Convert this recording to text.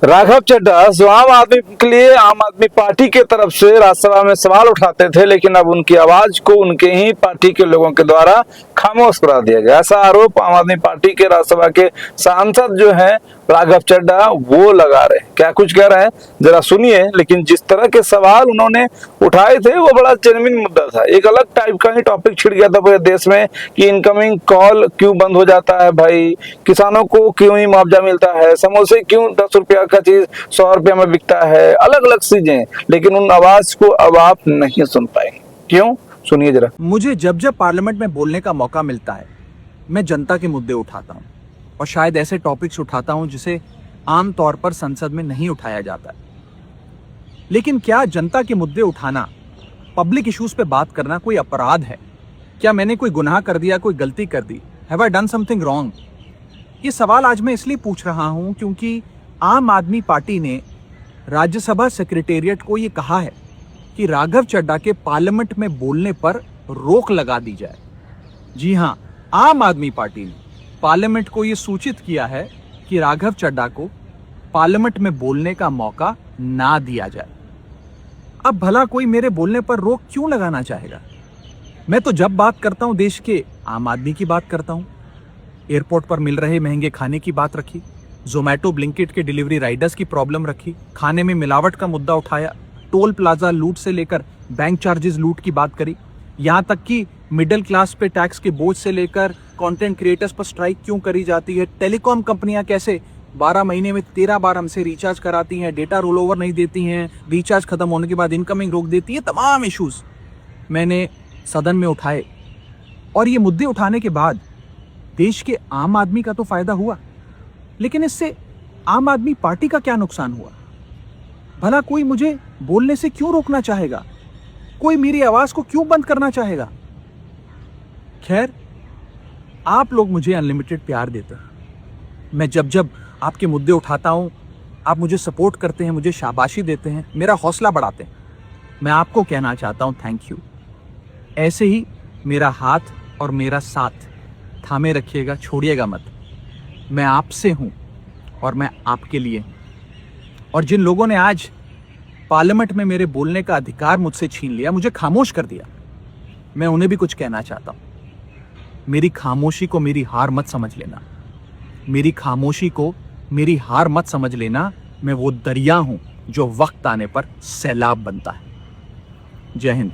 राघव चड्ढा जो आम आदमी के लिए आम आदमी पार्टी के तरफ से राज्यसभा में सवाल उठाते थे, लेकिन अब उनकी आवाज को उनके ही पार्टी के लोगों के द्वारा खामोश करा दिया गया। ऐसा आरोप आम आदमी पार्टी के राज्यसभा के सांसद जो हैं राघव चड्ढा वो लगा रहे हैं। क्या कुछ कह रहे हैं जरा सुनिए। लेकिन जिस तरह के सवाल उन्होंने उठाए थे वो बड़ा जेन्युइन मुद्दा था। एक अलग टाइप का ही टॉपिक छिड़ गया था पूरे देश में कि इनकमिंग कॉल क्यों बंद हो जाता है भाई, किसानों को क्यों ही मुआवजा मिलता है, समोसे क्यों 10 रुपया का चीज 100 रुपया में बिकता है, अलग अलग चीजें। लेकिन उन आवाज को अब आप नहीं सुन पाएंगे। क्यों? सुनिए जरा। मुझे जब जब पार्लियामेंट में बोलने का मौका मिलता है मैं जनता के मुद्दे उठाता हूं और शायद ऐसे टॉपिक्स उठाता हूं जिसे आम तौर पर संसद में नहीं उठाया जाता है। लेकिन क्या जनता के मुद्दे उठाना, पब्लिक इश्यूज पे बात करना कोई अपराध है? क्या मैंने कोई गुनाह कर दिया, कोई गलती कर दी? Have I done something wrong? ये सवाल आज मैं इसलिए पूछ रहा हूं क्योंकि आम आदमी पार्टी ने राज्यसभा सेक्रेटेरिएट को ये कहा है कि राघव चड्ढा के पार्लियामेंट में बोलने पर रोक लगा दी जाए। जी हां, आम आदमी पार्टी ने पार्लियामेंट को ये सूचित किया है कि राघव चड्ढा को पार्लियामेंट में बोलने का मौका ना दिया जाए। अब भला कोई मेरे बोलने पर रोक क्यों लगाना चाहेगा? मैं तो जब बात करता हूं देश के आम आदमी की बात करता हूं। एयरपोर्ट पर मिल रहे महंगे खाने की बात रखी, जोमैटो ब्लिंकिट के डिलीवरी राइडर्स की प्रॉब्लम रखी, खाने में मिलावट का मुद्दा उठाया, टोल प्लाजा लूट से लेकर बैंक चार्जेस लूट की बात करी, यहां तक कि मिडिल क्लास पे टैक्स के बोझ से लेकर कंटेंट क्रिएटर्स पर स्ट्राइक क्यों करी जाती है, टेलीकॉम कंपनियां कैसे 12 महीने में 13 बार हमसे रिचार्ज कराती हैं, डेटा रोल ओवर नहीं देती हैं, रिचार्ज खत्म होने के बाद इनकमिंग रोक देती है, तमाम इश्यूज मैंने सदन में उठाए। और ये मुद्दे उठाने के बाद देश के आम आदमी का तो फायदा हुआ, लेकिन इससे आम आदमी पार्टी का क्या नुकसान हुआ? भला कोई मुझे बोलने से क्यों रोकना चाहेगा? कोई मेरी आवाज को क्यों बंद करना चाहेगा? खैर, आप लोग मुझे अनलिमिटेड प्यार देते हैं। मैं जब जब आपके मुद्दे उठाता हूं, आप मुझे सपोर्ट करते हैं, मुझे शाबाशी देते हैं, मेरा हौसला बढ़ाते हैं। मैं आपको कहना चाहता हूं थैंक यू। ऐसे ही मेरा हाथ और मेरा साथ थामे रखिएगा, छोड़िएगा मत। मैं आपसे हूं और मैं आपके लिए हूं। और जिन लोगों ने आज पार्लियामेंट में मेरे बोलने का अधिकार मुझसे छीन लिया, मुझे खामोश कर दिया, मैं उन्हें भी कुछ कहना चाहता हूं। मेरी खामोशी को मेरी हार मत समझ लेना। मेरी खामोशी को मेरी हार मत समझ लेना। मैं वो दरिया हूं जो वक्त आने पर सैलाब बनता है। जय हिंद।